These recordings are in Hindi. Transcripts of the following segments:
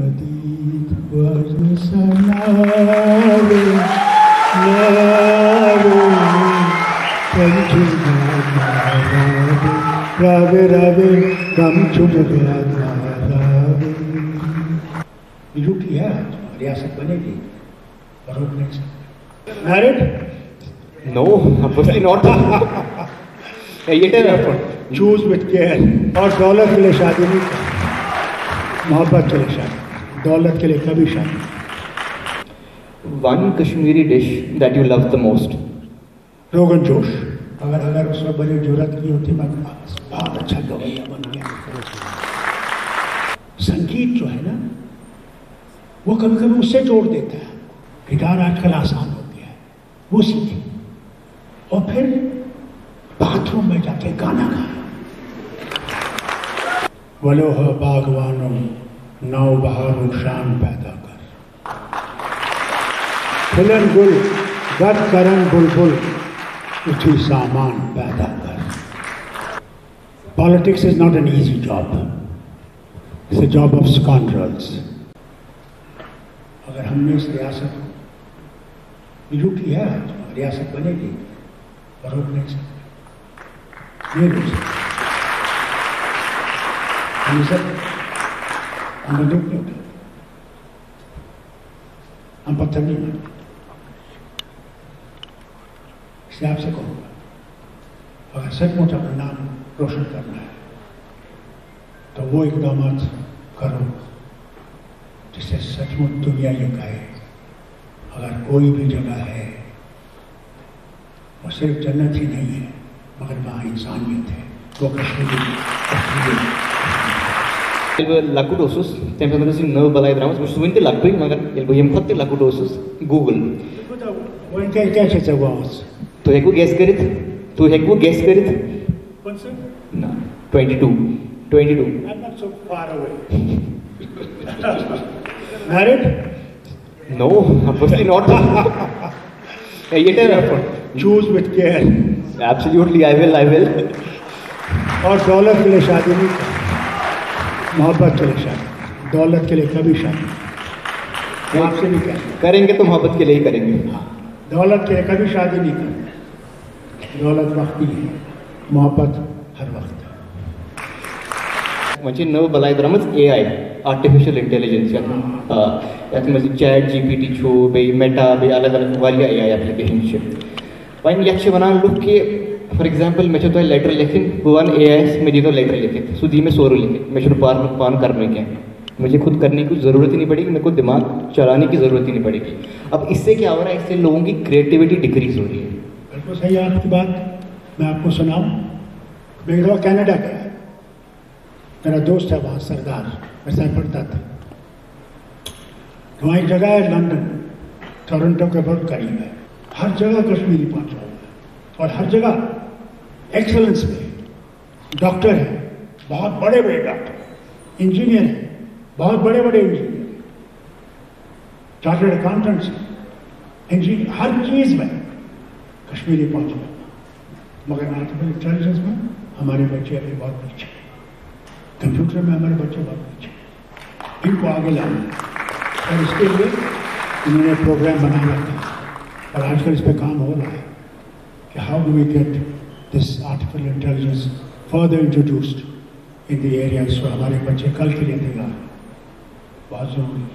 प्रमदीत वज्र सनावे नावे पंचु रावे रावे गम छुट गया रावे। झूठी है, रियासत बनेगी और रोकने से। Married? No, obviously not. Choose with care. और दौलत के लिए शादी नहीं करनी, मोहब्बत के लिए शादी, दौलत के लिए कभी शादी। One Kashmiri dish that you love the most. Rogan josh. अगर उस वक्त बड़ी जरूरत की होती मैं बहुत अच्छा गवैया बन गया। संगीत जो है ना वो कभी कभी उससे जोड़ देता है। गिटार आजकल आसान हो गया है, वो सीखे और फिर बाथरूम में जाके गाना गाए। वलोह बागवानों नौ बहारों शान पैदा कर, फुलन गुल गद करन बुलबुल उठी सामान पैदा कर। Politics is not an easy job, it's a job of scoundrels. अगर हमने इस रियासत को झूठी है, रियासत बनेगी और रोकने से नहीं रोक सकते। हम सब हम बंदूक नहीं उठाते, हम पत्थर नहीं मारते। इसलिए आपसे कहूँगा, अगर सचमुच अपना नाम रोशन करना है तो वो इकदाम करो जिससे सचमुच दुनिया ये कहे अगर कोई भी जगह है वो सिर्फ जन्नत ही नहीं है मगर वहाँ इंसानियत है, वो Kashmir. Laku dosus, tempat itu sih nol balai drama, sebab suwin itu laku ini, maka ilmu yang kuat itu laku dosus Google. वो इनका क्या चीज़ है वो? तो एक वो गैस करे थे, तो एक वो गैस करे थे। कौन सा? ना 22. I'm not so far away. Married? No, obviously not. Choose with care. Absolutely, I will. और दौलत के लिए शादी नहीं करनी, मोहब्बत के लिए शादी, दौलत के लिए कभी शादी आपसे नहीं करनी। करेंगे तो मोहब्बत के लिए ही करेंगे। हाँ, दौलत के लिए कभी शादी नहीं करनी। दौलत वक्त ही है, मोहब्बत हर वक्त है। म्हणजे नव बलाय द्रामच AI, आर्टिफिशियल इंटेलिजन्स यात म्हणजे चैट GPT छो बे मेटा बे अलग अलग वालिया AI एप्लीकेशन छे। वहीं याचे बना लोग कि फॉर एग्जांपल मैं तो लेटर लिखिन वन AI में तो लेटर लिखित सुधी में सोरो लिखित मैं शुरू पान करने के मुझे खुद करने की ज़रूरत ही नहीं पड़ेगी, मेरे को दिमाग चलाने की ज़रूरत ही नहीं पड़ेगी। अब इससे क्या हो रहा है, इससे लोगों की क्रिएटिविटी डिक्रीज हो रही है। बिल्कुल सही है आपकी बात। मैं आपको सुनाऊं, मैं एक दफ़ा कनाडा गया, मेरा दोस्त है वहाँ सरदार, मेरे साथ पढ़ता था। वहाँ एक जगह है लंदन, टोरंटो के बहुत करीब है, हर जगह कश्मीरी पहुँचा हुआ है और हर जगह एक्सेलेंस में डॉक्टर है, बहुत बड़े बड़े डॉक्टर, इंजीनियर है, बहुत बड़े बड़े इंजीनियर, चार्टर्ड अकाउंटेंट्स, इंजीनियर, हर चीज में कश्मीरी पहुंच गया। मगर आर्टिफिशियल इंटेलिजेंस में हमारे बच्चे अभी बहुत पीछे, कंप्यूटर में हमारे बच्चे बहुत पीछे। इनको आगे लाना और इसके लिए इन्होंने प्रोग्राम बनाया था और आजकल इस पर काम हो रहा है कि how do we get this artificial intelligence further introduced in the areas. हमारे बच्चे कल के लिए तैयार, बहुत जरूरी है।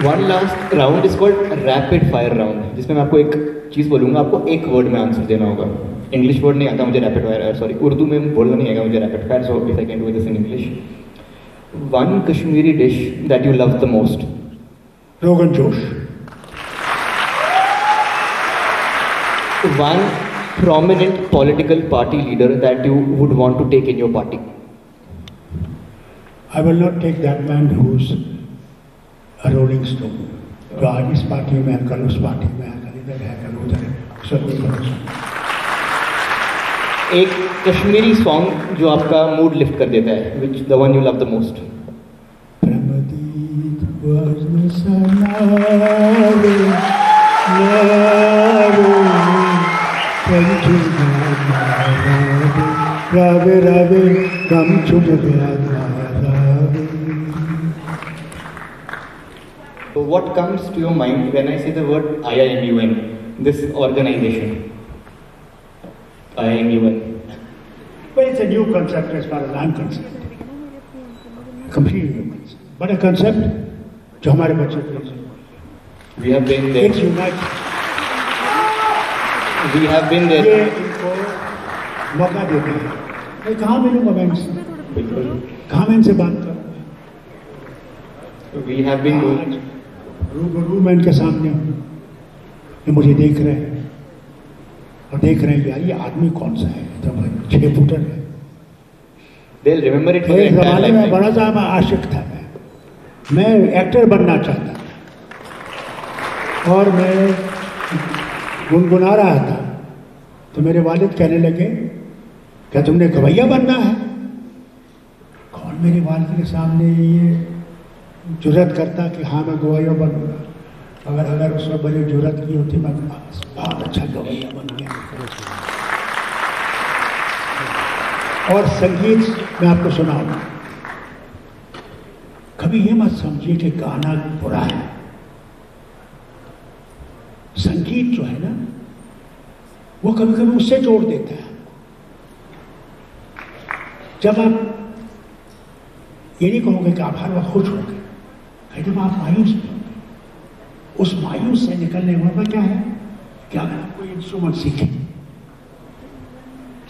One last round is called rapid fire round, जिसमें मैं आपको एक चीज़ बोलूँगा, आपको एक वर्ड में आंसर देना होगा। इंग्लिश वर्ड नहीं आता मुझे रैपिड फायर, सॉरी उर्दू में बोलना नहीं आएगा मुझे rapid fire, so if I can do this in English. One Kashmiri dish that you love the most. Rogan josh. One prominent political party leader that you would want to take in your party? I will not take that man who's a rolling stone. जो आज इस पार्टी में है, कल उस पार्टी में है, कल इधर है, कल उधर है, सब कोई भरोसा। एक कश्मीरी सॉन्ग जो आपका मूड लिफ्ट कर देता है, which the one you love the most? प्रमदीत वज्र सनावे नावे पंचु रावे रावे गम छुट गया रावे। So what comes to your mind when I say the word IIMUN, this organization? IIMUN. Well, it's a new concept as far as I'm concerned. Completely new concept. But a concept जो हमारे बच्चों के लिए We have been there. It's united. We have been there. ये इनको मौका देते हैं। मैं कहाँ मिलूँगा मैं इनसे? बिल्कुल। कहाँ मैं इनसे बात करूँगा? We have been doing. रूबरू मैं इनके सामने हूँ, ये मुझे देख रहे हैं और देख रहे हैं यार ये आदमी कौन सा है, तो 6 फुटर है। They'll remember it for एक their entire ज़माने में life. बड़ा सा मैं आशिक था, मैं एक्टर बनना चाहता था और मैं गुनगुना रहा था तो मेरे वालिद कहने लगे क्या तुमने गवैया बनना है? कौन मेरे वालिद के सामने ये जुर्रत करता कि हाँ मैं गवैया बनूंगा? अगर उस वक्त बड़ी जुर्रत की होती मैं बहुत अच्छा गवैया बन गया। और संगीत मैं आपको सुनाऊंगा। कभी ये मत समझिए कि गाना बुरा है। संगीत जो है ना वो कभी कभी उससे जोड़ देता है। जब आप ये नहीं कहोगे कि आप हर वक्त खुश होंगे, जब आप मायूस होंगे, उस मायूस से निकलने वाला क्या है कि अगर आप कोई इंस्ट्रूमेंट सीखें,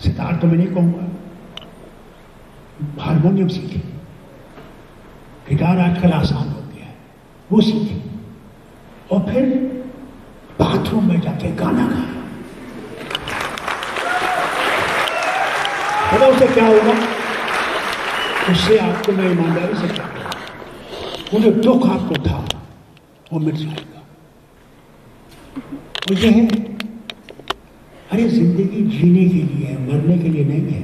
सितार तो मैं नहीं कहूंगा, हारमोनियम सीखें, गिटार आजकल आसान हो गया है, वो सीखें और फिर बाथरूम में जाके गाना गाएं। पता उसे क्या होगा? उससे आपको मैं ईमानदारी से कहता हूं, वो जो दुख आपको था वो मिट जाएगा। और ये है, अरे जिंदगी जीने के लिए है, मरने के लिए नहीं है।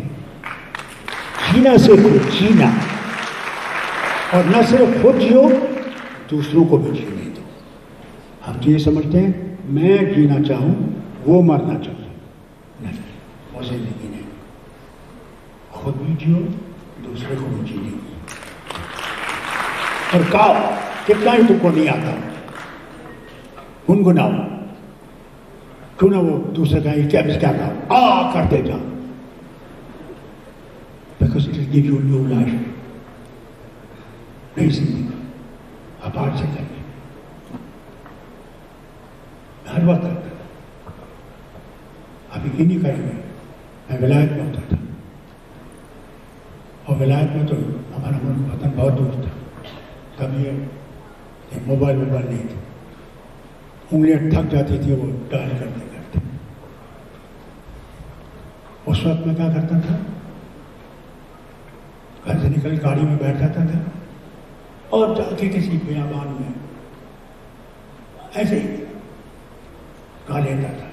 जीना सीखो, जीना, और न सिर्फ खुद जियो, दूसरों को भी जीने दो। हम तो ये समझते हैं मैं जीना चाहूं, वो मरना चाहिए। नहीं, वो जिंदगी नहीं। खुद भी जियो, दूसरे को भी जीने दो। और गाओ, कितना ही तुमको नहीं आता, गुनगुनाओ। क्यों ना वो दूसरे का क्या गाओ, आ करते जाओ, because it will give you new life. नहीं जिंदगी आप आज से करिए, हर वक्त करते थे। अभी ये नहीं करेंगे। मैं विलायत में होता था और विलायत में तो हमारा वतन बहुत दूर था, तब ये मोबाइल नहीं थे, उंगलियां थक जाती थी वो डायल करते करते। उस वक्त मैं क्या करता था, घर से निकल गाड़ी में बैठ जाता था और जाके किसी बियाबान में ऐसे ही गा लेता था।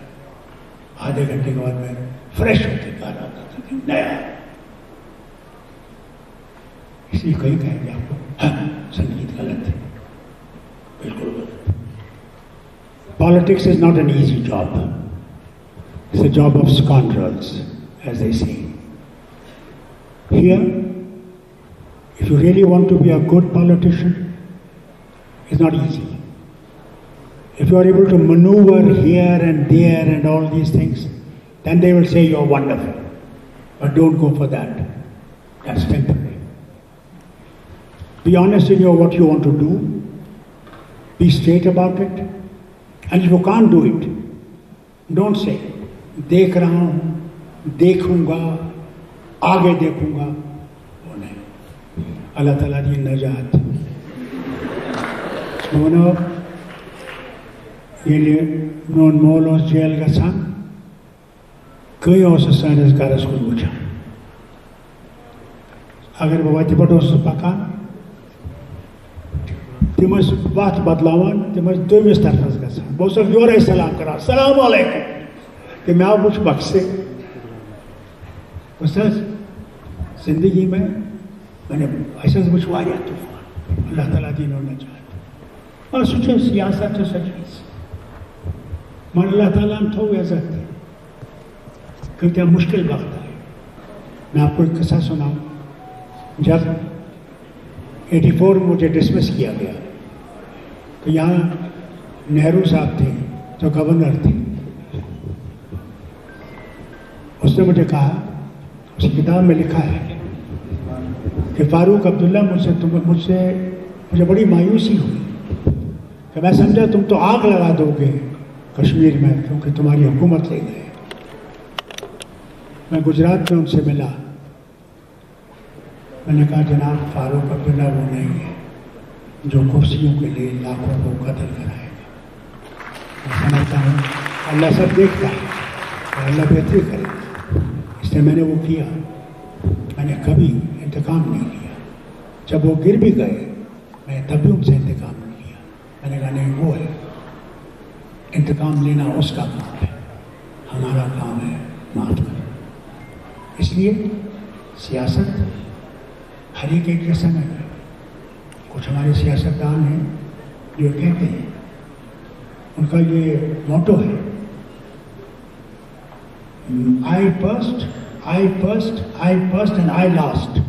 आधे घंटे के बाद मैं फ्रेश होकर घर आता था कि नया। इसलिए कहीं कहेंगे आपको हाँ संगीत गलत है, बिल्कुल गलत। Politics is not an easy job, it's a job of scoundrels as they say. Here if you really want to be a good politician, it's not easy. If you are able to maneuver here and there and all these things, then they will say you're wonderful. But don't go for that. That's temporary. Be honest in what you want to do. Be straight about it. And if you can't do it, don't say, देख रहा हूं, देखूंगा, आगे देखूंगा। वो नहीं। अल्लाह ताला दी नजात। Non molos jail gasan, kaya sa sanas garas kumucha. Agar bawa tiba dos pakan, timas baat badlawan, timas dua mister fas gasan. Bosok yore salam kara, salam alaikum. कि मैं आप कुछ बख्शे। ustaz जिंदगी में मैंने ऐसा कुछ वारिया तूफान अल्लाह ताला दीन होना चाहता और सोचे सियासत तो सच मन अल्लाह ताला तो इज्जत है क्योंकि मुश्किल वक्त है। मैं आपको एक किस्सा सुनाऊं। जब 84 में मुझे डिसमिस किया गया तो यहाँ नेहरू साहब थे जो गवर्नर थे, उसने मुझे कहा, उस किताब में लिखा है कि फारूक अब्दुल्ला मुझे बड़ी मायूसी हुई कि मैं समझा तुम तो आग लगा दोगे कश्मीर में क्योंकि तुम्हारी हुकूमत ले गए। मैं गुजरात में उनसे मिला, मैंने कहा जनाब फारूक अब्दुल्ला वो नहीं है जो कुर्सियों के लिए लाखों को कत्ल कराएगा। मैं समझता हूँ अल्लाह सब देखता है और अल्लाह बेहतरी करेगा, इसलिए मैंने वो किया। मैंने कभी इंतकाम नहीं लिया। जब वो गिर भी गए मैं तब भी उनसे इंतकाम नहीं लिया। मैंने कहा नहीं, वो है इंतकाम लेना, उसका काम है, हमारा काम है माफ करना। इसलिए सियासत हर एक जैसा नहीं है। कुछ हमारे सियासतदान हैं जो कहते हैं, उनका ये मोटो है, I first and I last।